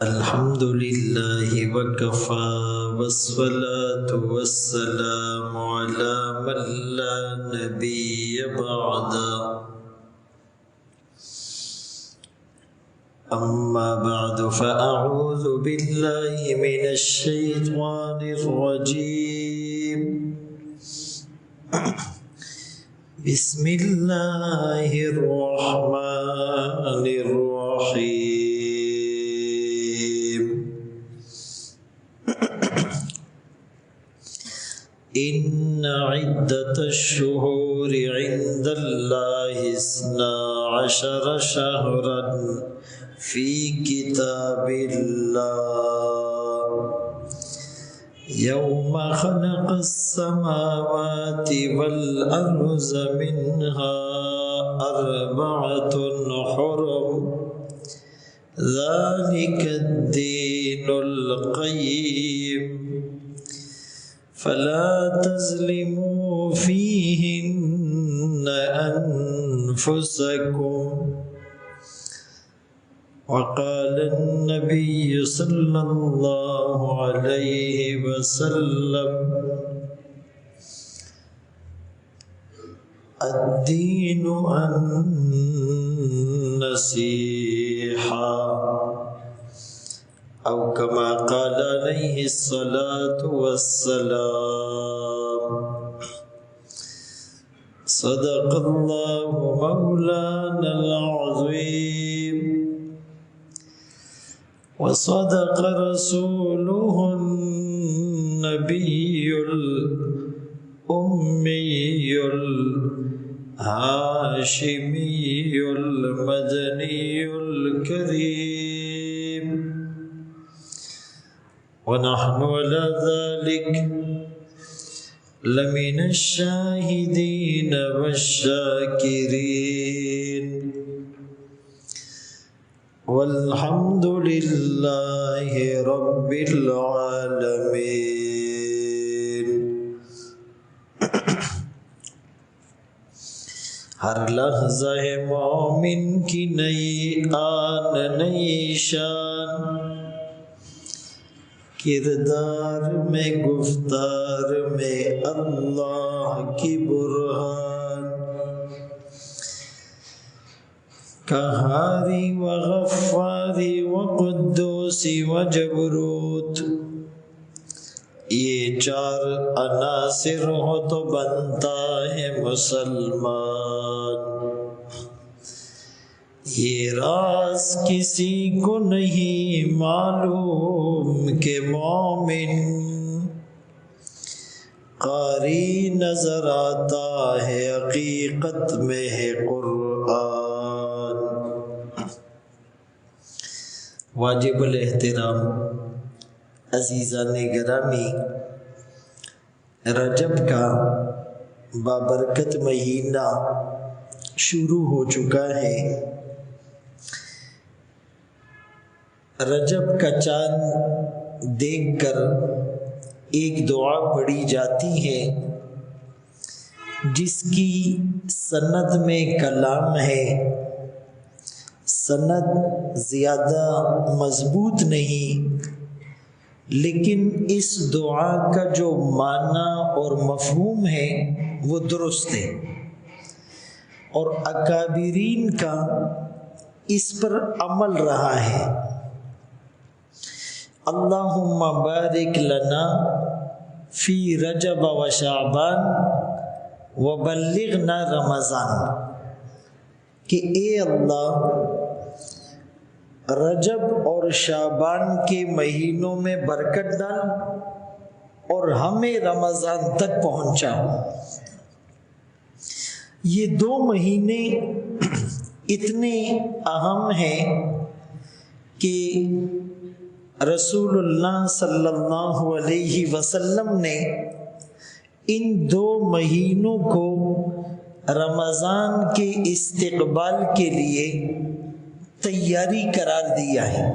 الحمد لله وكفى والصلاة والسلام على من لا نبي بعده أما بعد فأعوذ بالله من الشيطان الرجيم بسم الله الرحمن الرحيم إن عدة الشهور عند الله 12 شهرا في كتاب الله يوم خلق السماوات والأرض منها 4 حرم ذلك الدين القيم فلا تظلموا فيهن أنفسكم وقال النبي صلى الله عليه وسلم الدين النصيحة أو كما قال عليه الصلاة والسلام صدق الله مولانا العظيم وصدق رسوله النبي الأمي الهاشمي المدني الكريم ونحن على ذلك لمن الشاهدين والشاكرين والحمد لله رب العالمين. ہر لحظہ مومن کی نئی آن نئی شان، کردار میں گفتار میں اللہ کی برہان، قہاری و غفاری و قدوسی و جبروت، یہ 4 عناصر ہو تو بنتا ہے مسلمان. یہ راز کسی کو نہیں معلوم کہ مومن قاری نظر آتا ہے حقیقت میں ہے قرآن. واجب الاحترام عزیزان گرامی، رجب کا بابرکت مہینہ شروع ہو چکا ہے. رجب کا چاند دیکھ کر ایک دعا پڑھی جاتی ہے جس کی سند میں کلام ہے. سند زیادہ مضبوط نہیں، لیکن اس دعا کا جو معنی اور مفہوم ہے وہ درست ہے، اور اکابرین کا اس پر عمل رہا ہے. اللہم بارک لنا فی رجب و شعبان وبلغنا رمضان، کہ اے اللہ رجب اور شعبان کے مہینوں میں برکت ڈال اور ہمیں رمضان تک پہنچا. یہ 2 مہینے اتنے اہم ہیں کہ رسول اللہ صلی اللہ علیہ وسلم نے ان 2 مہینوں کو رمضان کے استقبال کے لیے تیاری قرار دیا ہے.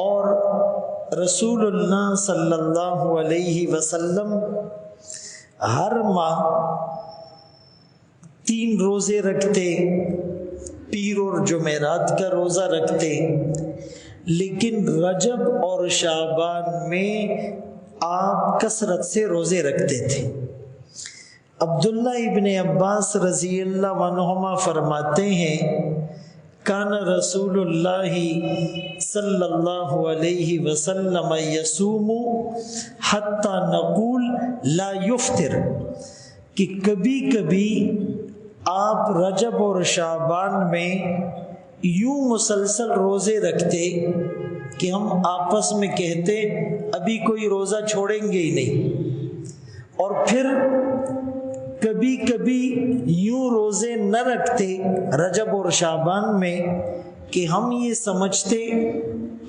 اور رسول اللہ صلی اللہ علیہ وسلم ہر ماہ 3 روزے رکھتے، پیر اور جمعرات کا روزہ رکھتے، لیکن رجب اور شعبان میں آپ کثرت سے روزے رکھتے تھے۔ عبداللہ ابن عباس رضی اللہ عنہما فرماتے ہیں کان رسول اللہ صلی اللہ علیہ وسلم یصوم حتی نقول لا یفطر، کہ کبھی کبھی آپ رجب اور شعبان میں یوں مسلسل روزے رکھتے کہ ہم آپس میں کہتے ابھی کوئی روزہ چھوڑیں گے ہی نہیں، اور پھر کبھی کبھی یوں روزے نہ رکھتے رجب اور شعبان میں کہ ہم یہ سمجھتے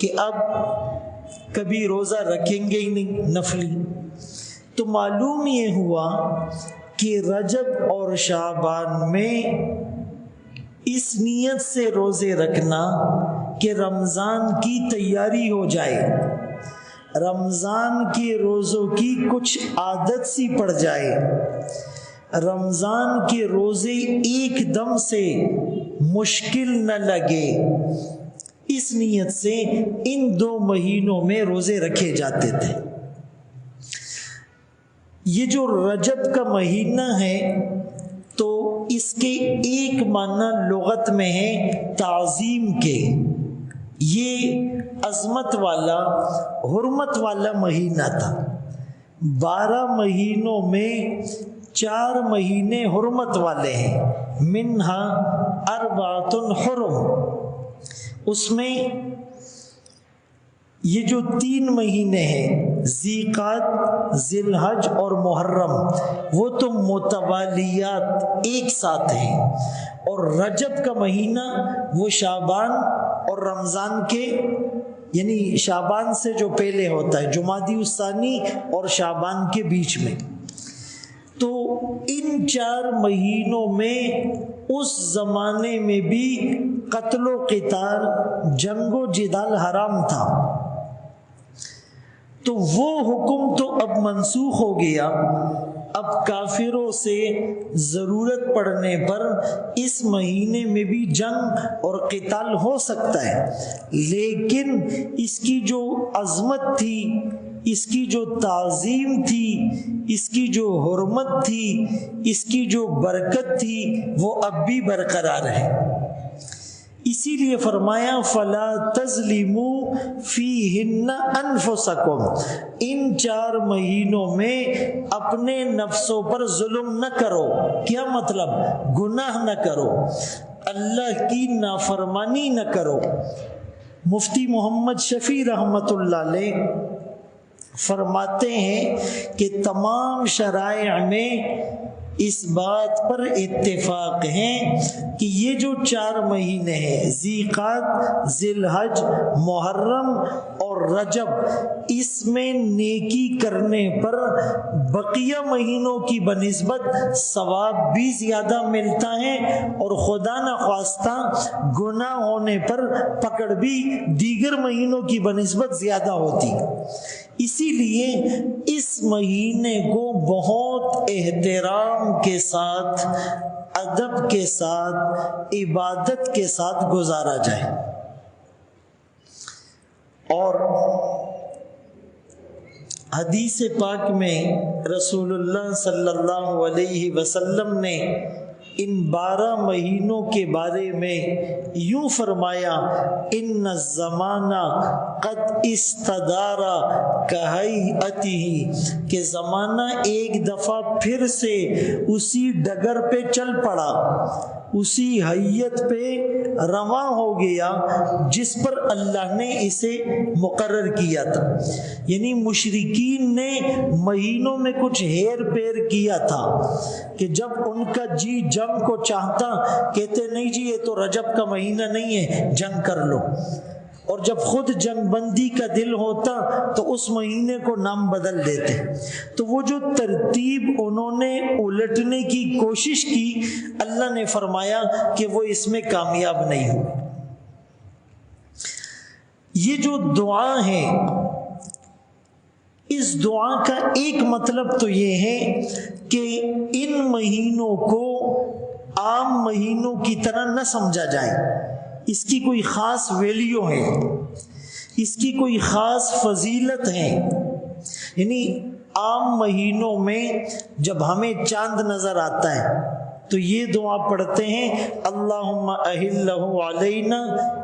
کہ اب کبھی روزہ رکھیں گے ہی نہیں نفلی۔ تو معلوم یہ ہوا کہ رجب اور شعبان میں اس نیت سے روزے رکھنا کہ رمضان کی تیاری ہو جائے، رمضان کے روزوں کی کچھ عادت سی پڑ جائے، رمضان کے روزے ایک دم سے مشکل نہ لگے، اس نیت سے ان 2 مہینوں میں روزے رکھے جاتے تھے۔ یہ جو رجب کا مہینہ ہے تو اس کے ایک معنی لغت میں ہے تعظیم کے، یہ عظمت والا حرمت والا مہینہ تھا۔ 12 مہینوں میں 4 مہینے حرمت والے ہیں، منہا 4 حرم، اس میں یہ جو 3 مہینے ہیں ذیقعد، ذی الحج اور محرم، وہ تو متوالیات ایک ساتھ ہیں، اور رجب کا مہینہ وہ شعبان اور رمضان کے یعنی شعبان سے جو پہلے ہوتا ہے، جمادی الثانی اور شعبان کے بیچ میں۔ تو ان 4 مہینوں میں اس زمانے میں بھی قتل و قتال، جنگ و جدال حرام تھا، تو وہ حکم تو اب منسوخ ہو گیا۔ اب کافروں سے ضرورت پڑنے پر اس مہینے میں بھی جنگ اور قتال ہو سکتا ہے، لیکن اس کی جو عظمت تھی، اس کی جو تعظیم تھی، اس کی جو حرمت تھی، اس کی جو برکت تھی، وہ اب بھی برقرار ہے۔ اسی لیے فرمایا فَلَا تَظْلِمُوا فِيهِنَّ أَنفُسَكُمْ، ان 4 مہینوں میں اپنے نفسوں پر ظلم نہ کرو۔ کیا مطلب؟ گناہ نہ کرو، اللہ کی نافرمانی نہ کرو۔ مفتی محمد شفیع رحمۃ اللہ علیہ فرماتے ہیں کہ تمام شرائع میں اس بات پر اتفاق ہے کہ یہ جو 4 مہینے ہیں ذیقعد، ذی الحج، محرم اور رجب، اس میں نیکی کرنے پر بقیہ مہینوں کی بنسبت ثواب بھی زیادہ ملتا ہے، اور خدا نخواستہ گناہ ہونے پر پکڑ بھی دیگر مہینوں کی بنسبت زیادہ ہوتی۔ اسی لیے اس مہینے کو بہت احترام کے ساتھ، ادب کے ساتھ، عبادت کے ساتھ گزارا جائے۔ اور حدیث پاک میں رسول اللہ صلی اللہ علیہ وسلم نے ان 12 مہینوں کے بارے میں یوں فرمایا ان الزمان قد استدار کہیئتہ، کہ زمانہ ایک دفعہ پھر سے اسی ڈگر پہ چل پڑا، اسی حیت پہ رواں ہو گیا جس پر اللہ نے اسے مقرر کیا تھا۔ یعنی مشرکین نے مہینوں میں کچھ ہیر پیر کیا تھا کہ جب ان کا جی جنگ کو چاہتا کہتے نہیں جی یہ تو رجب کا مہینہ نہیں ہے، جنگ کر لو، اور جب خود جنگ بندی کا دل ہوتا تو اس مہینے کو نام بدل دیتے۔ تو وہ جو ترتیب انہوں نے الٹنے کی کوشش کی، اللہ نے فرمایا کہ وہ اس میں کامیاب نہیں ہوئے۔ یہ جو دعا ہے، اس دعا کا ایک مطلب تو یہ ہے کہ ان مہینوں کو عام مہینوں کی طرح نہ سمجھا جائے، اس کی کوئی خاص ویلیو ہے، اس کی کوئی خاص فضیلت ہے۔ یعنی عام مہینوں میں جب ہمیں چاند نظر آتا ہے تو یہ دعا پڑھتے ہیں، اللہم اہلہ علینا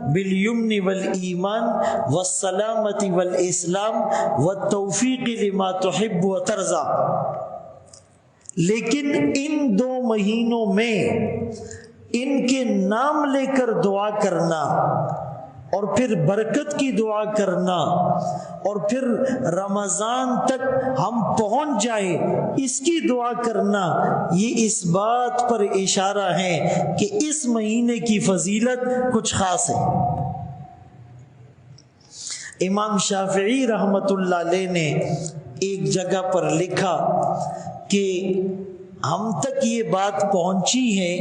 بالیمن والایمان والسلامۃ والاسلام والتوفیق لما تحب وترضى۔ لیکن ان 2 مہینوں میں ان کے نام لے کر دعا کرنا اور پھر برکت کی دعا کرنا اور پھر رمضان تک ہم پہنچ جائیں اس کی دعا کرنا، یہ اس بات پر اشارہ ہے کہ اس مہینے کی فضیلت کچھ خاص ہے۔ امام شافعی رحمۃ اللہ علیہ نے ایک جگہ پر لکھا کہ ہم تک یہ بات پہنچی ہے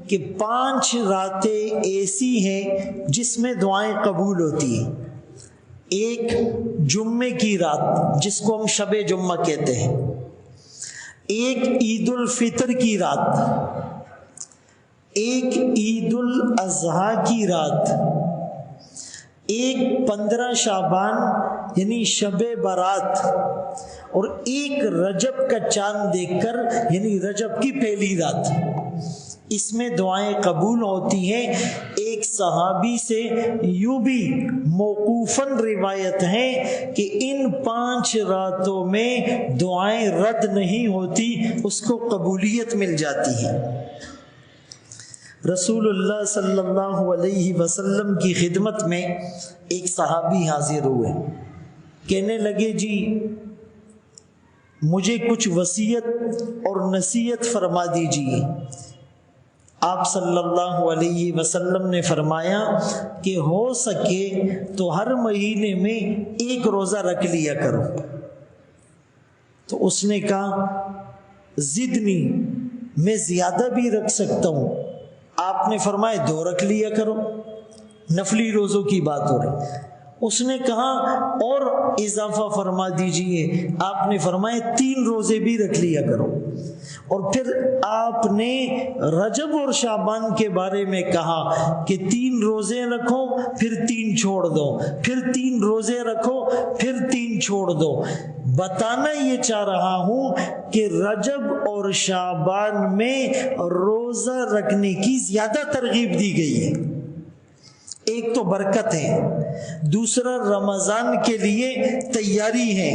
کہ 5 راتیں ایسی ہیں جس میں دعائیں قبول ہوتی ہیں۔ ایک جمعے کی رات جس کو ہم شب جمعہ کہتے ہیں، ایک عید الفطر کی رات، ایک عید الاضحیٰ کی رات، ایک 15 شعبان یعنی شب برات، اور ایک رجب کا چاند دیکھ کر یعنی رجب کی پہلی رات۔ اس میں دعائیں قبول ہوتی ہیں۔ ایک صحابی سے یوں بھی موقوفاً روایت ہے کہ ان 5 راتوں میں دعائیں رد نہیں ہوتی، اس کو قبولیت مل جاتی ہے۔ رسول اللہ صلی اللہ علیہ وسلم کی خدمت میں ایک صحابی حاضر ہوئے، کہنے لگے جی مجھے کچھ وصیت اور نصیحت فرما دیجیے۔ آپ صلی اللہ علیہ وسلم نے فرمایا کہ ہو سکے تو ہر مہینے میں 1 روزہ رکھ لیا کرو۔ تو اس نے کہا زدنی، میں زیادہ بھی رکھ سکتا ہوں۔ آپ نے فرمایا 2 رکھ لیا کرو، نفلی روزوں کی بات ہو رہی۔ اس نے کہا اور اضافہ فرما دیجئے، آپ نے فرمایا 3 روزے بھی رکھ لیا کرو۔ اور پھر آپ نے رجب اور شعبان کے بارے میں کہا کہ 3 روزے رکھو پھر 3 چھوڑ دو، پھر 3 روزے رکھو پھر 3 چھوڑ دو۔ بتانا یہ چاہ رہا ہوں کہ رجب اور شعبان میں روزہ رکھنے کی زیادہ ترغیب دی گئی ہے۔ ایک تو برکت ہے، دوسرا رمضان کے لیے تیاری ہے۔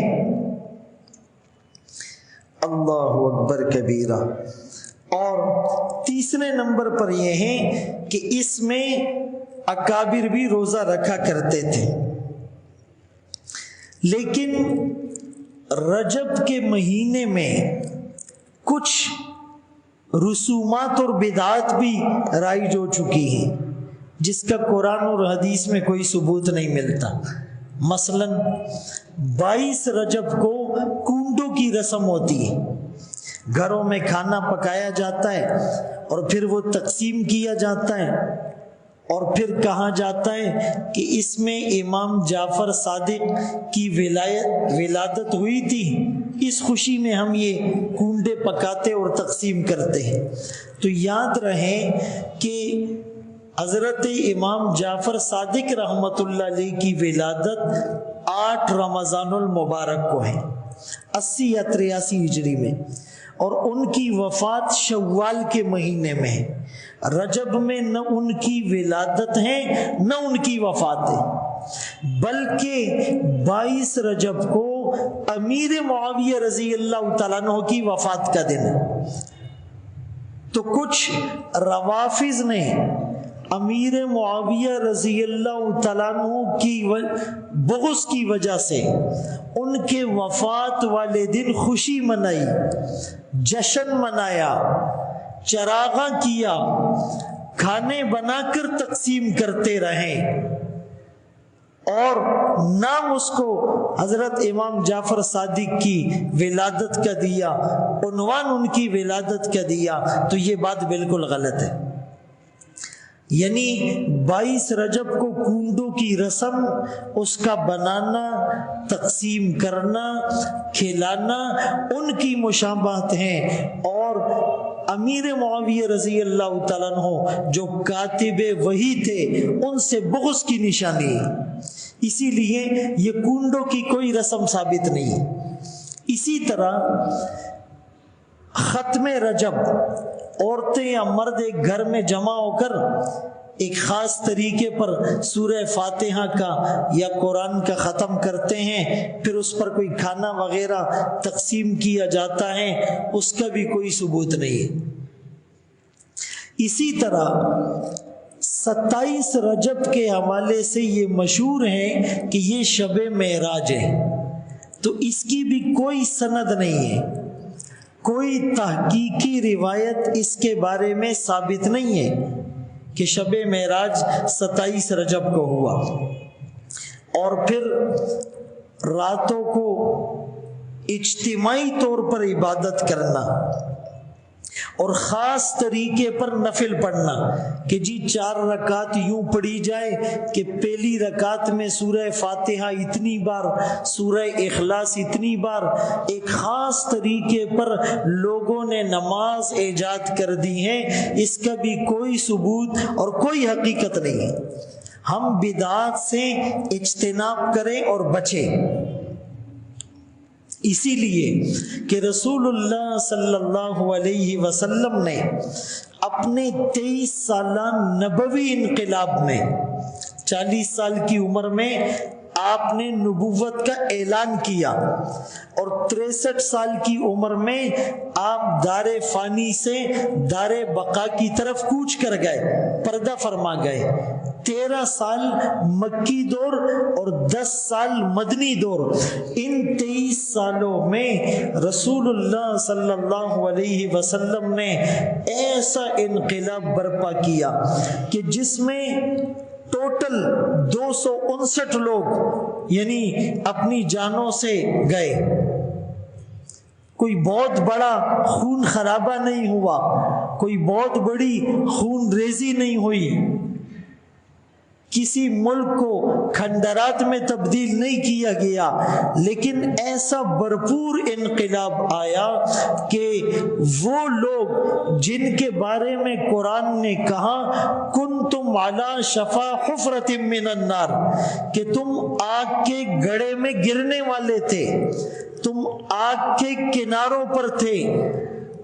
اللہ اکبر کبیرہ۔ اور تیسرے نمبر پر یہ ہے کہ اس میں اکابر بھی روزہ رکھا کرتے تھے، لیکن رجب کے مہینے میں کچھ رسومات اور بدعات بھی رائج ہو چکی ہیں جس کا قرآن اور حدیث میں کوئی ثبوت نہیں ملتا۔ مثلا 22 رجب کو کنڈوں کی رسم ہوتی ہے، گھروں میں کھانا پکایا جاتا ہے اور پھر وہ تقسیم کیا جاتا ہے، اور پھر کہا جاتا ہے کہ اس میں امام جعفر صادق کی ولادت ہوئی تھی، اس خوشی میں ہم یہ کنڈے پکاتے اور تقسیم کرتے ہیں۔ تو یاد رہے کہ حضرت امام جعفر صادق رحمۃ اللہ علیہ کی ولادت 8 رمضان المبارک کو ہے، 80 یا 83 ہجری میں، اور ان کی وفات شوال کے مہینے میں ہے۔ رجب میں نہ ان کی ولادت ہے نہ ان کی وفات ہے، بلکہ 22 رجب کو امیر معاویہ رضی اللہ تعالیٰ عنہ کی وفات کا دن ہے۔ تو کچھ روافض نے امیر معاویہ رضی اللہ تعالیٰ عنہ کی بغض کی وجہ سے ان کے وفات والے دن خوشی منائی، جشن منایا، چراغاں کیا، کھانے بنا کر تقسیم کرتے رہے، اور نام اس کو حضرت امام جعفر صادق کی ولادت کا دیا، عنوان ان کی ولادت کا دیا۔ تو یہ بات بالکل غلط ہے۔ یعنی 22 رجب کو کنڈوں کی رسم، اس کا بنانا، تقسیم کرنا، کھلانا ان کی مشابہت ہیں، اور امیر معاویہ رضی اللہ تعالیٰ عنہ جو کاتب وحی تھے ان سے بغض کی نشانی ہے، اسی لیے یہ کنڈوں کی کوئی رسم ثابت نہیں۔ اسی طرح ختم رجب عورتیں یا مرد ایک گھر میں جمع ہو کر ایک خاص طریقے پر سورہ فاتحہ کا یا قرآن کا ختم کرتے ہیں، پھر اس پر کوئی کھانا وغیرہ تقسیم کیا جاتا ہے، اس کا بھی کوئی ثبوت نہیں ہے۔ اسی طرح 27 رجب کے حوالے سے یہ مشہور ہے کہ یہ شب معراج ہے، تو اس کی بھی کوئی سند نہیں ہے، کوئی تحقیقی روایت اس کے بارے میں ثابت نہیں ہے کہ شب معراج 27 رجب کو ہوا۔ اور پھر راتوں کو اجتماعی طور پر عبادت کرنا اور خاص طریقے پر نفل پڑھنا کہ جی 4 رکعت یوں پڑھی جائے کہ پہلی رکعت میں سورہ فاتحہ اتنی بار، سورہ اخلاص اتنی بار، ایک خاص طریقے پر لوگوں نے نماز ایجاد کر دی ہے، اس کا بھی کوئی ثبوت اور کوئی حقیقت نہیں ہے۔ ہم بدعات سے اجتناب کریں اور بچیں، اسی لیے کہ رسول اللہ صلی اللہ علیہ وسلم نے اپنے 23 سالہ نبوی انقلاب میں 40 سال کی عمر میں آپ نے نبوت کا اعلان کیا، اور 63 سال کی عمر میں آپ دار فانی سے دار بقا کی طرف کوچ کر گئے، پردہ فرما گئے۔ 13 سال مکی دور اور 10 سال مدنی دور، ان 23 سالوں میں رسول اللہ صلی اللہ علیہ وسلم نے ایسا انقلاب برپا کیا کہ جس میں ٹوٹل 259 لوگ یعنی اپنی جانوں سے گئے۔ کوئی بہت بڑا خون خرابہ نہیں ہوا، کوئی بہت بڑی خون ریزی نہیں ہوئی، کسی ملک کو کھنڈرات میں تبدیل نہیں کیا گیا، لیکن ایسا بھرپور انقلاب آیا کہ وہ لوگ جن کے بارے میں قرآن نے کہا کنتم علی شفا حفرۃ من النار، کہ تم آگ کے گڑھے میں گرنے والے تھے، تم آگ کے کناروں پر تھے،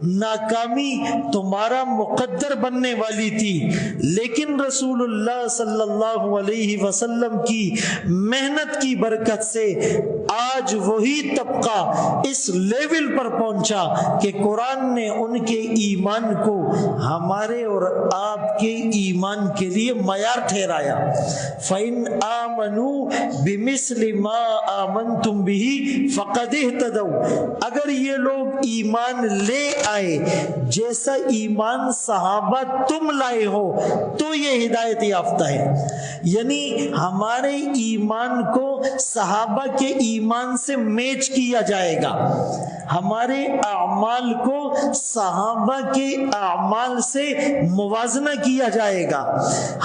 ناکامی تمہارا مقدر بننے والی تھی، لیکن رسول اللہ صلی اللہ علیہ وسلم کی محنت کی برکت سے آج وہی طبقہ اس لیول پر پہنچا کہ قرآن نے ان کے ایمان کو ہمارے اور آپ کے ایمان کے لیے معیار ٹھہرایا۔ فَإِنْ آمَنُوا بِمِثْلِ مَا آمَنْتُمْ بِهِ فَقَدْ اهْتَدَوْا، اگر یہ لوگ ایمان لے آئے جیسا ایمان صحابہ تم لائے ہو تو یہ ہدایت یافتہ ہے۔ یعنی ہمارے ایمان کو صحابہ کے ایمان سے میچ کیا جائے گا، ہمارے اعمال کو صحابہ کے اعمال سے موازنہ کیا جائے گا،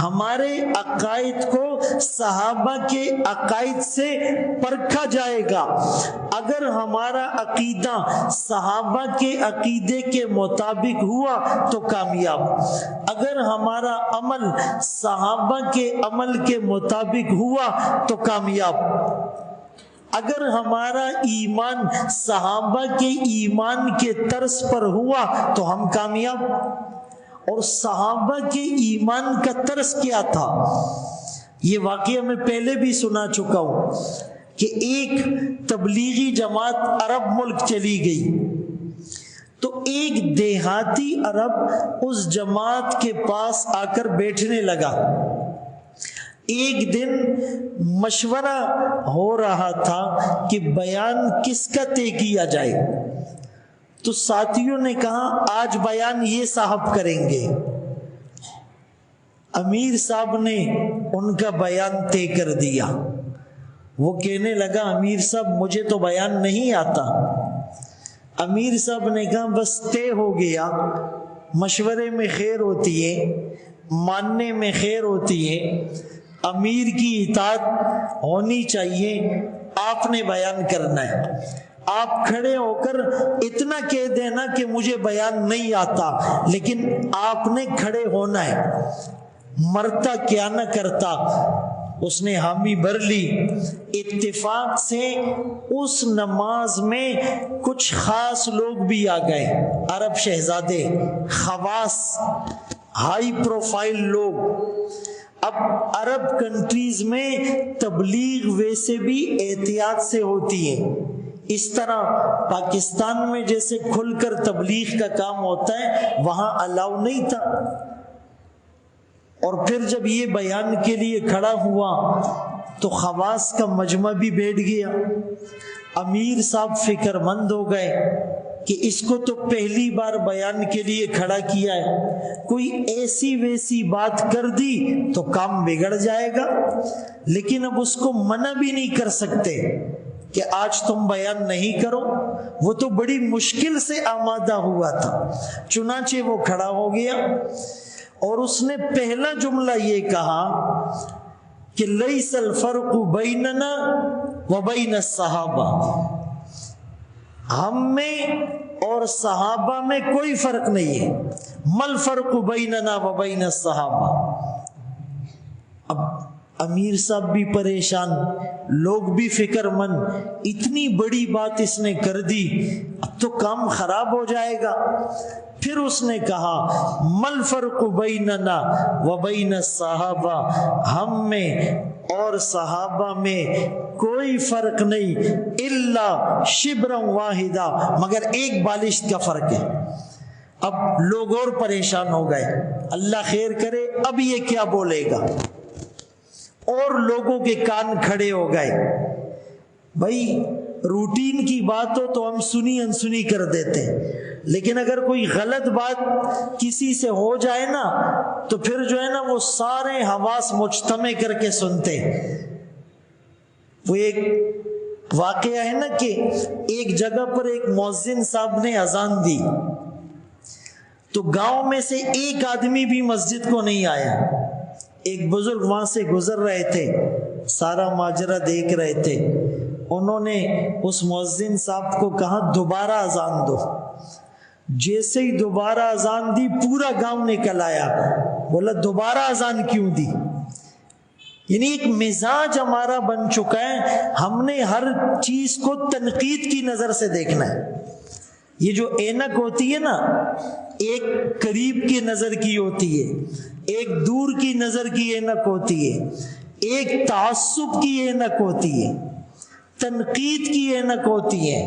ہمارے عقائد کو صحابہ کے عقائد سے پرکھا جائے گا۔ اگر ہمارا عقیدہ صحابہ کے عقیدے کے مطابق ہوا تو کامیاب، اگر ہمارا عمل صحابہ کے عمل کے مطابق ہوا تو کامیاب، اگر ہمارا ایمان صحابہ کے ایمان کے طرز پر ہوا تو ہم کامیاب۔ اور صحابہ کے ایمان کا طرز کیا تھا؟ یہ واقعہ میں پہلے بھی سنا چکا ہوں کہ ایک تبلیغی جماعت عرب ملک چلی گئی، تو ایک دیہاتی عرب اس جماعت کے پاس آ کر بیٹھنے لگا۔ ایک دن مشورہ ہو رہا تھا کہ بیان کس کا طے کیا جائے، تو ساتھیوں نے کہا آج بیان یہ صاحب کریں گے۔ امیر صاحب نے ان کا بیان طے کر دیا۔ وہ کہنے لگا امیر صاحب مجھے تو بیان نہیں آتا۔ امیر صاحب نے کہا بس طے ہو گیا، مشورے میں خیر ہوتی ہے، ماننے میں خیر ہوتی ہے، امیر کی اطاعت ہونی چاہیے، آپ نے بیان کرنا ہے۔ آپ کھڑے ہو کر اتنا کہہ دینا کہ مجھے بیان نہیں آتا، لیکن آپ نے کھڑے ہونا ہے، مرتا کیا نہ کرتا۔ اس نے حامی بھر لی۔ اتفاق سے اس نماز میں کچھ خاص لوگ بھی آ گئے، عرب شہزادے، خواص، ہائی پروفائل لوگ۔ اب عرب کنٹریز میں تبلیغ ویسے بھی احتیاط سے ہوتی ہے، اس طرح پاکستان میں جیسے کھل کر تبلیغ کا کام ہوتا ہے وہاں الاؤ نہیں تھا۔ اور پھر جب یہ بیان کے لیے کھڑا ہوا تو خواص کا مجمع بھی بیٹھ گیا۔ امیر صاحب فکر مند ہو گئے کہ اس کو تو پہلی بار بیان کے لیے کھڑا کیا ہے، کوئی ایسی ویسی بات کر دی تو کام بگڑ جائے گا، لیکن اب اس کو منع بھی نہیں کر سکتے کہ آج تم بیان نہیں کرو، وہ تو بڑی مشکل سے آمادہ ہوا تھا۔ چنانچہ وہ کھڑا ہو گیا اور اس نے پہلا جملہ یہ کہا کہ لیس الفرق بیننا وبین الصحابہ، ہم میں اور صحابہ میں کوئی فرق نہیں ہے۔ مل فرق بیننا وبین الصحابہ۔ اب امیر صاحب بھی پریشان، لوگ بھی فکر مند، اتنی بڑی بات اس نے کر دی، اب تو کام خراب ہو جائے گا۔ پھر اس نے کہا مل فرق بیننا وبین الصحابہ، ہم میں اور صحابہ میں کوئی فرق نہیں، الا شبرا واحدہ، مگر ایک بالشت کا فرق ہے۔ اب لوگ اور پریشان ہو گئے، اللہ خیر کرے اب یہ کیا بولے گا، اور لوگوں کے کان کھڑے ہو گئے۔ بھائی روٹین کی بات ہو تو ہم سنی انسنی کر دیتے، لیکن اگر کوئی غلط بات کسی سے ہو جائے نا تو پھر جو ہے نا وہ سارے حواس مجتمع کر کے سنتے۔ وہ ایک واقعہ ہے نا کہ ایک جگہ پر ایک مؤذن صاحب نے اذان دی تو گاؤں میں سے ایک آدمی بھی مسجد کو نہیں آیا۔ ایک بزرگ وہاں سے گزر رہے تھے، سارا ماجرا دیکھ رہے تھے، انہوں نے اس مؤذن صاحب کو کہا دوبارہ اذان دو۔ جیسے ہی دوبارہ اذان دی پورا گاؤں نکل آیا، بولا دوبارہ اذان کیوں دی؟ یعنی ایک مزاج ہمارا بن چکا ہے، ہم نے ہر چیز کو تنقید کی نظر سے دیکھنا ہے۔ یہ جو اینک ہوتی ہے نا، ایک قریب کی نظر کی ہوتی ہے، ایک دور کی نظر کی اینک ہوتی ہے، ایک تعصب کی اینک ہوتی ہے، تنقید کی اینک ہوتی ہے۔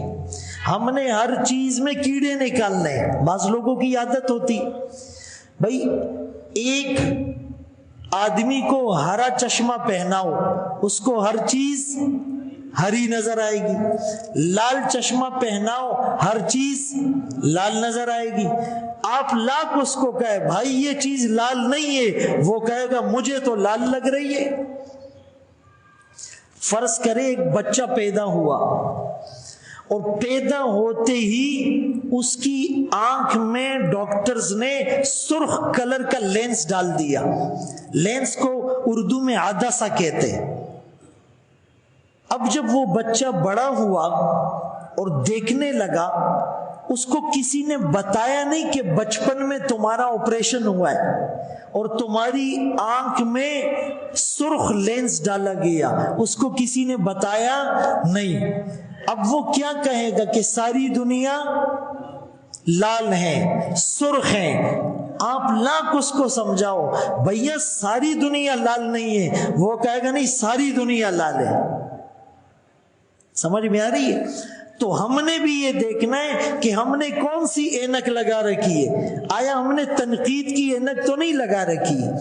ہم نے ہر چیز میں کیڑے نکالنے ہیں۔ بعض لوگوں کی عادت ہوتی، بھائی ایک آدمی کو ہرا چشمہ پہناؤ، اس کو ہر چیز ہری نظر آئے گی، لال چشمہ پہناؤ ہر چیز لال نظر آئے گی۔ آپ لاکھ اس کو کہے بھائی یہ چیز لال نہیں ہے، وہ کہے گا مجھے تو لال لگ رہی ہے۔ فرض کرے ایک بچہ پیدا ہوا اور پیدا ہوتے ہی اس کی آنکھ میں ڈاکٹرز نے سرخ کلر کا لینس ڈال دیا، لینس کو اردو میں عدسہ کہتے ہیں۔ اب جب وہ بچہ بڑا ہوا اور دیکھنے لگا، اس کو کسی نے بتایا نہیں کہ بچپن میں تمہارا آپریشن ہوا ہے اور تمہاری آنکھ میں سرخ لینس ڈالا گیا، اس کو کسی نے بتایا نہیں۔ اب وہ کیا کہے گا کہ ساری دنیا لال ہے، سرخ ہے۔ آپ لاکھ اس کو سمجھاؤ بھیا ساری دنیا لال نہیں ہے، وہ کہے گا نہیں ساری دنیا لال ہے۔ سمجھ میں آ رہی ہے؟ تو ہم نے بھی یہ دیکھنا ہے کہ ہم نے کون سی اینک لگا رکھی ہے۔ آیا ہم نے تنقید کی اینک تو نہیں لگا رکھی ہے؟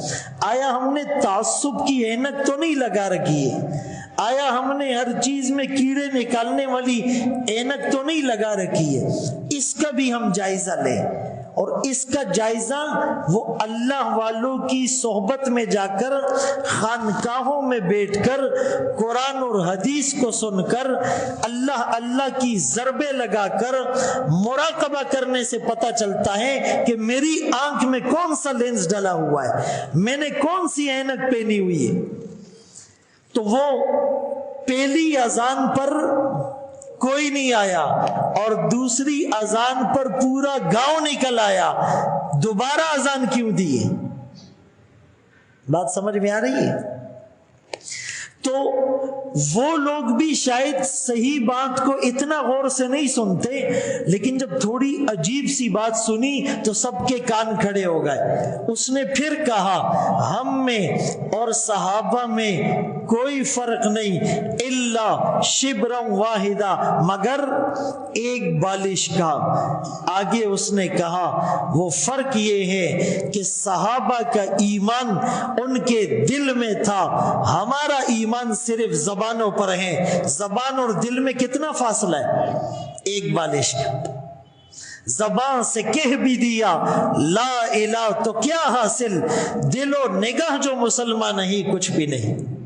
آیا ہم نے تعصب کی اینک تو نہیں لگا رکھی ہے؟ آیا ہم نے ہر چیز میں کیڑے نکالنے والی اینک تو نہیں لگا رکھی ہے؟ اس کا بھی ہم جائزہ لیں، اور اس کا جائزہ وہ اللہ والوں کی صحبت میں جا کر، خانقاہوں میں بیٹھ کر، قرآن اور حدیث کو سن کر، اللہ اللہ کی ضربے لگا کر مراقبہ کرنے سے پتہ چلتا ہے کہ میری آنکھ میں کون سا لینس ڈلا ہوا ہے، میں نے کون سی اینک پہنی ہوئی ہے۔ تو وہ پہلی اذان پر کوئی نہیں آیا، اور دوسری اذان پر پورا گاؤں نکل آیا، دوبارہ اذان کیوں دی ہے؟ بات سمجھ میں آ رہی ہے؟ تو وہ لوگ بھی شاید صحیح بات کو اتنا غور سے نہیں سنتے، لیکن جب تھوڑی عجیب سی بات سنی تو سب کے کان کھڑے ہو گئے۔ اس نے پھر کہا ہم میں اور صحابہ میں کوئی فرق نہیں، الا شبرا واحدہ، مگر ایک بالش کا۔ آگے اس نے کہا وہ فرق یہ ہے کہ صحابہ کا ایمان ان کے دل میں تھا، ہمارا ایمان صرف زبانوں پر ہے۔ زبان اور دل میں کتنا فاصلہ ہے؟ ایک بالش کا۔ زبان سے کہہ بھی دیا لا الہ تو کیا حاصل، دل و نگاہ جو مسلمان نہیں، کچھ بھی نہیں۔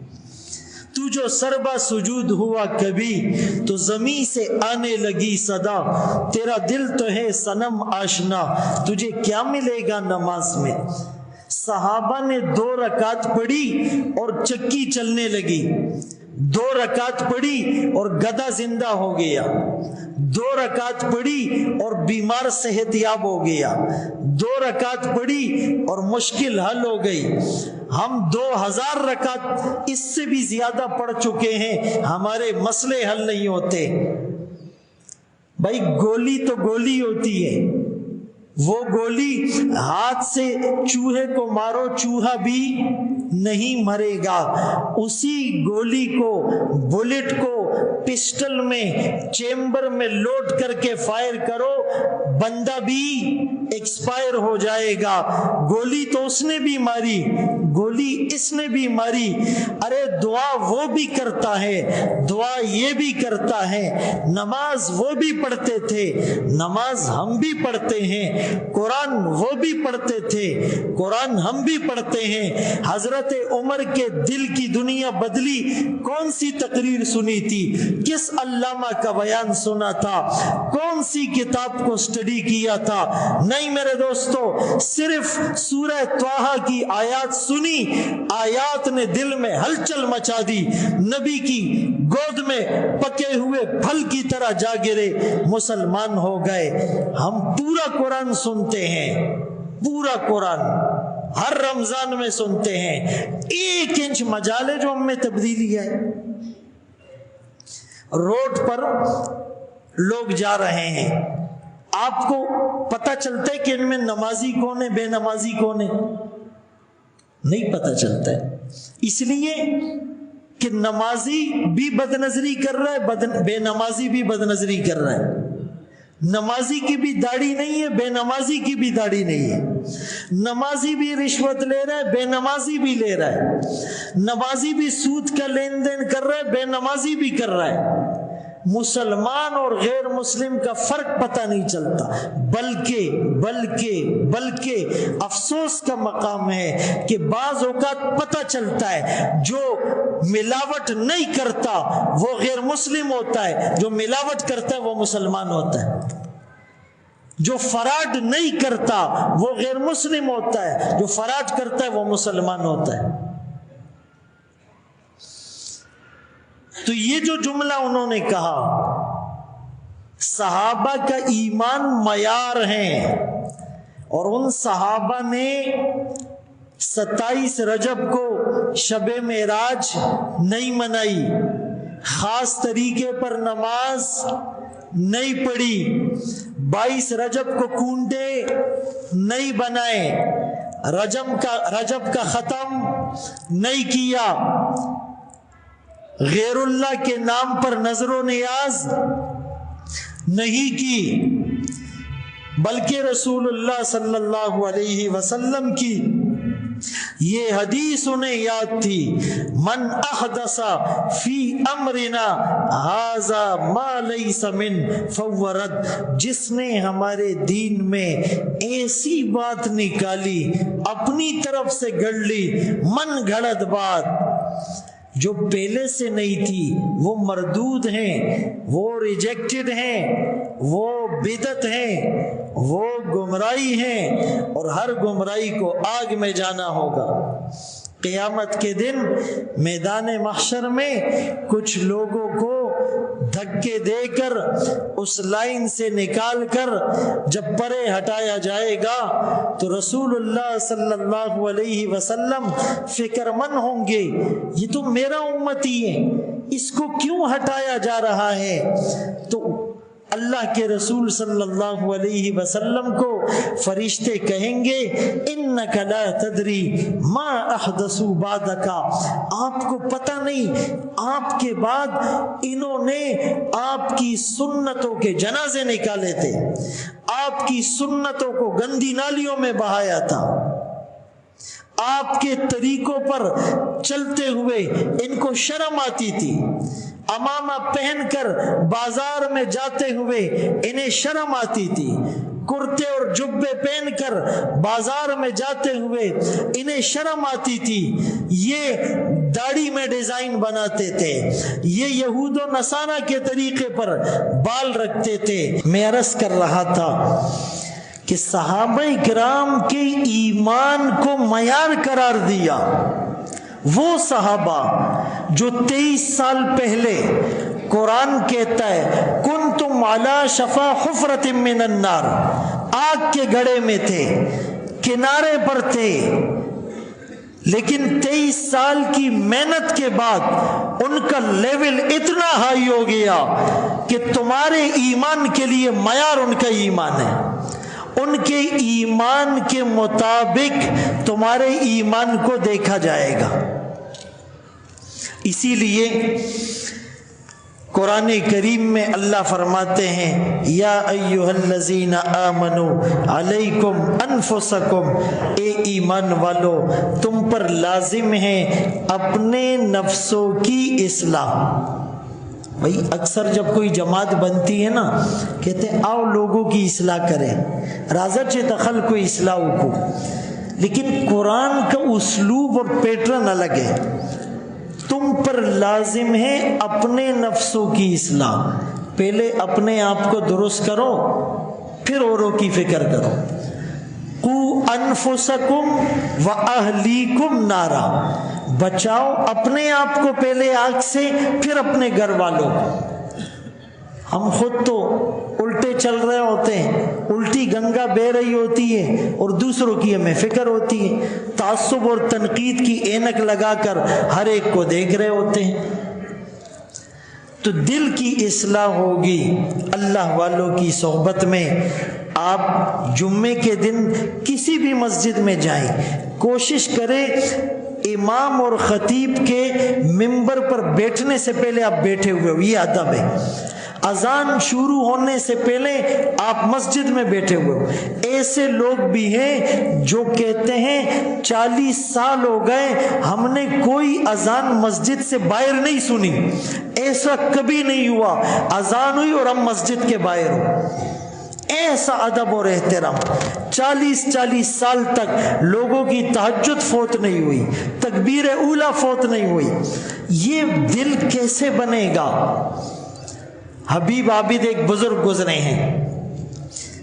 تو جو سربا سجود ہوا کبھی، تو زمین سے آنے لگی صدا، تیرا دل تو ہے صنم آشنا، تجھے کیا ملے گا نماز میں؟ صحابہ نے 2 رکعت پڑھی اور چکی چلنے لگی، 2 رکعت پڑھی اور گدھا زندہ ہو گیا، 2 رکعت پڑھی اور بیمار صحت یاب ہو گیا، 2 رکعت پڑھی اور مشکل حل ہو گئی۔ ہم 2000 رکعت اس سے بھی زیادہ پڑھ چکے ہیں، ہمارے مسئلے حل نہیں ہوتے۔ بھائی گولی تو گولی ہوتی ہے، وہ گولی ہاتھ سے چوہے کو مارو، چوہا بھی نہیں مرے گا۔ اسی گولی کو، بلٹ کو پسٹل میں چیمبر میں لوڈ کر کے فائر کرو، بندہ بھی ایکسپائر ہو جائے گا۔ گولی تو اس نے بھی ماری، گولی اس نے بھی ماری۔ ارے دعا وہ بھی کرتا ہے، دعا یہ بھی کرتا ہے، نماز وہ بھی پڑھتے تھے، نماز ہم بھی پڑھتے ہیں، قرآن وہ بھی پڑھتے تھے، قرآن ہم بھی پڑھتے ہیں۔ حضرت عمر کے دل کی دنیا بدلی، کون سی تقریر سنی تھی، کس علامہ کا بیان سنا تھا، کون سی کتاب کو سٹڈی کیا تھا؟ نہیں میرے دوستو، صرف سورہ طٰہٰ کی آیات سنی، آیات نے دل میں ہلچل مچا دی، نبی کی گود میں پکے ہوئے پھل کی طرح جا گرے، مسلمان ہو گئے۔ ہم پورا قرآن سنتے ہیں، پورا قرآن ہر رمضان میں سنتے ہیں، 1 انچ مجال ہے جو ہم میں تبدیلی ہے۔ روڈ پر لوگ جا رہے ہیں، آپ کو پتہ چلتا ہے کہ ان میں نمازی کون ہے، بے نمازی کون ہے؟ نہیں پتہ چلتا ہے، اس لیے کہ نمازی بھی بد نظری کر رہا ہے، بے نمازی بھی بد نظری کر رہا ہے۔ نمازی کی بھی داڑھی نہیں ہے، بے نمازی کی بھی داڑھی نہیں ہے۔ نمازی بھی رشوت لے رہا ہے، بے نمازی بھی لے رہا ہے۔ نمازی بھی سود کا لین دین کر رہا ہے، بے نمازی بھی کر رہا ہے۔ مسلمان اور غیر مسلم کا فرق پتہ نہیں چلتا، بلکہ افسوس کا مقام ہے کہ بعض اوقات پتہ چلتا ہے جو ملاوٹ نہیں کرتا وہ غیر مسلم ہوتا ہے، جو ملاوٹ کرتا ہے وہ مسلمان ہوتا ہے، جو فراڈ نہیں کرتا وہ غیر مسلم ہوتا ہے، جو فراڈ کرتا ہے وہ مسلمان ہوتا ہے۔ تو یہ جو جملہ انہوں نے کہا، صحابہ کا ایمان معیار ہیں، اور ان صحابہ نے 27 رجب کو شب معراج نہیں منائی، خاص طریقے پر نماز نہیں پڑھی، 22 رجب کو کونڈے نہیں بنائے، رجب کا ختم نہیں کیا، غیر اللہ کے نام پر نظر و نیاز نہیں کی، بلکہ رسول اللہ صلی اللہ علیہ وسلم کی یہ حدیث انہیں یاد تھی، من احدث فی امرنا ھذا ما لیس من فہو رد، جس نے ہمارے دین میں ایسی بات نکالی، اپنی طرف سے گڑ لی، من گھڑت بات جو پہلے سے نہیں تھی، وہ مردود ہیں، وہ ریجیکٹڈ ہیں، وہ بدعت ہیں، وہ گمراہی ہیں، اور ہر گمراہی کو آگ میں جانا ہوگا۔ قیامت کے دن میدان محشر میں کچھ لوگوں کو دھکے دھکے دے کر اس لائن سے نکال کر جب پرے ہٹایا جائے گا تو رسول اللہ صلی اللہ علیہ وسلم فکر مند ہوں گے، یہ تو میرا امتی ہے، اس کو کیوں ہٹایا جا رہا ہے؟ تو اللہ کے رسول صلی اللہ علیہ وسلم کو فرشتے کہیں گے انک لا تدری ما احدثوا بعدک، آپ کو پتہ نہیں آپ کے بعد انہوں نے آپ کی سنتوں کے جنازے نکالے تھے، آپ کی سنتوں کو گندی نالیوں میں بہایا تھا، آپ کے طریقوں پر چلتے ہوئے ان کو شرم آتی تھی، امامہ پہن کر بازار میں جاتے ہوئے انہیں شرم آتی تھی، کرتے اور جبے پہن کر بازار میں جاتے ہوئے انہیں شرم آتی تھی، یہ داڑھی میں ڈیزائن بناتے تھے، یہ یہود و نصارہ کے طریقے پر بال رکھتے تھے۔ میں عرض کر رہا تھا کہ صحابہ کرام کے ایمان کو معیار قرار دیا وہ صحابہ جو 23 سال پہلے قرآن کہتا ہے کنتم علی شفا حفرۃ من النار، آگ کے گڑھے میں تھے، کنارے پر تھے، لیکن 23 سال کی محنت کے بعد ان کا لیول اتنا ہائی ہو گیا کہ تمہارے ایمان کے لیے معیار ان کا ایمان ہے، ان کے ایمان کے مطابق تمہارے ایمان کو دیکھا جائے گا۔ اسی لیے قرآن کریم میں اللہ فرماتے ہیں یا ایھا الذین آمنوا علیکم انفسکم، اے ایمان والو تم پر لازم ہے اپنے نفسوں کی اصلاح۔ بھائی اکثر جب کوئی جماعت بنتی ہے نا کہتے ہیں آؤ لوگوں کی اصلاح کریں، راضا چے دخل کو اصلاح کو، لیکن قرآن کا اسلوب اور پیٹرن الگ ہے۔ تم پر لازم ہے اپنے نفسوں کی اصلاح، پہلے اپنے آپ کو درست کرو پھر اوروں کی فکر کرو۔ قوا انفسکم واہلیکم نارا، بچاؤ اپنے آپ کو پہلے آگ سے پھر اپنے گھر والوں کو۔ ہم خود تو الٹے چل رہے ہوتے ہیں، الٹی گنگا بہہ رہی ہوتی ہے اور دوسروں کی ہمیں فکر ہوتی ہے، تعصب اور تنقید کی اینک لگا کر ہر ایک کو دیکھ رہے ہوتے ہیں۔ تو دل کی اصلاح ہوگی اللہ والوں کی صحبت میں۔ آپ جمعے کے دن کسی بھی مسجد میں جائیں، کوشش کریں امام اور خطیب کے منبر پر بیٹھنے سے پہلے آپ بیٹھے ہوئے ہو، یہ ادب ہے۔ اذان شروع ہونے سے پہلے آپ مسجد میں بیٹھے ہوئے ہو۔ ایسے لوگ بھی ہیں جو کہتے ہیں 40 سال ہو گئے ہم نے کوئی اذان مسجد سے باہر نہیں سنی، ایسا کبھی نہیں ہوا، اذان ہوئی اور ہم مسجد کے باہر ہو۔ ایسا ادب اور احترام، 40 سال تک لوگوں کی تہجد فوت نہیں ہوئی، تکبیر اولا فوت نہیں ہوئی، یہ دل کیسے بنے گا؟ حبیب عابد ایک بزرگ گزرے ہیں،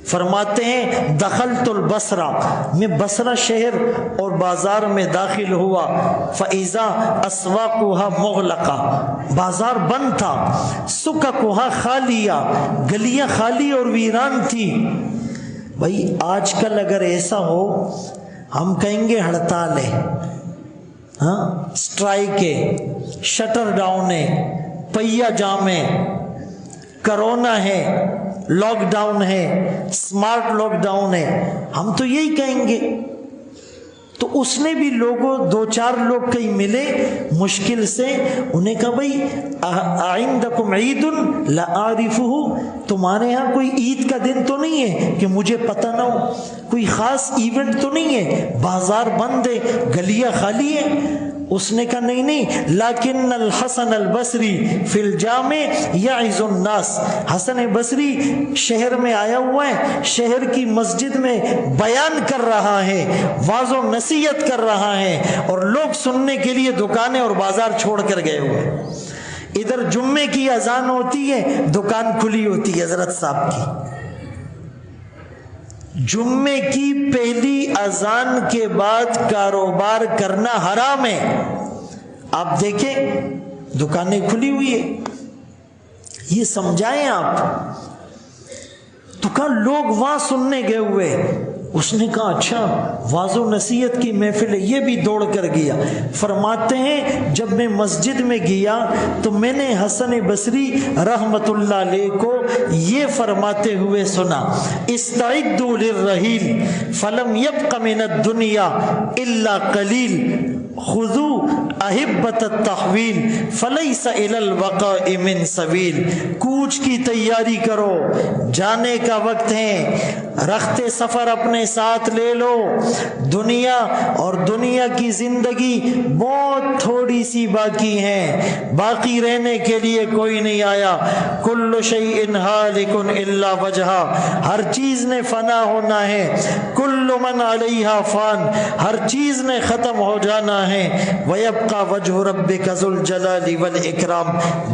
فرماتے ہیں دخلت البصرہ، میں بصرہ شہر اور بازار میں داخل ہوا، فَإِذَا أَسْوَاقُهَا مُغْلَقَةٌ، بازار بند تھا، سُكَكُهَا خالیہ، گلیاں خالی اور ویران تھی۔ بھائی آج کل اگر ایسا ہو ہم کہیں گے ہڑتال ہے، ہاں اسٹرائک ہے، شٹر ڈاؤن ہے، پہیا جام ہے، کرونا ہے، لاک ڈاؤن ہے، سمارٹ لاک ڈاؤن ہے، ہم تو یہی کہیں گے۔ تو اس نے بھی لوگوں 2-4 لوگ کہیں ملے مشکل سے، انہیں کہا بھائی اعندکم عید لأعرفہ، تمہارے ہاں کوئی عید کا دن تو نہیں ہے کہ مجھے پتہ نہ ہو، کوئی خاص ایونٹ تو نہیں ہے، بازار بند ہے، گلیاں خالی ہیں۔ اس نے کہا نہیں لیکن الحسن البصری فی الجامع یعظ الناس، حسن بصری شہر میں آیا ہوا ہے، شہر کی مسجد میں بیان کر رہا ہے، واعظ و نصیحت کر رہا ہے، اور لوگ سننے کے لیے دکانیں اور بازار چھوڑ کر گئے ہوئے۔ ادھر جمعے کی اذان ہوتی ہے، دکان کھلی ہوتی ہے حضرت صاحب کی۔ جمعے کی پہلی اذان کے بعد کاروبار کرنا حرام ہے۔ آپ دیکھیں دکانیں کھلی ہوئی ہے، یہ سمجھائیں آپ۔ تو کہا لوگ وہاں سننے گئے ہوئے۔ اس نے کہا اچھا واعظ و نصیحت کی محفل ہے، یہ بھی دوڑ کر گیا۔ فرماتے ہیں جب میں مسجد میں گیا تو میں نے حسن بصری رحمت اللہ علیہ کو یہ فرماتے ہوئے سنا، استعدوا للرحیل فلم یبق من الدنیا الا قلیل، خذوا احبۃ التحویل فلیس الی البقاء من سبیل۔ کوچ کی تیاری کرو، جانے کا وقت ہے، رخت سفر اپنے ساتھ لے لو۔ دنیا اور دنیا کی زندگی بہت تھوڑی سی باقی ہے، باقی رہنے کے لیے کوئی نہیں آیا۔ کل شیء ہالک الا وجہہ، ہر چیز نے فنا ہونا ہے۔ کل من علیہا فان، ہر چیز نے ختم ہو جانا ہے۔ ویبقى وجہ ربک ذو الجلال والاکرام،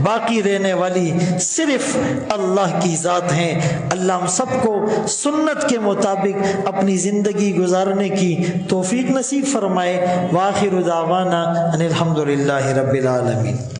باقی رہنے والی صرف اللہ کی ذات ہے۔ اللہ ہم سب کو سنت کے مطابق اپنی زندگی گزارنے کی توفیق نصیب فرمائے۔ وآخر دعوانا ان الحمد للہ رب العالمین۔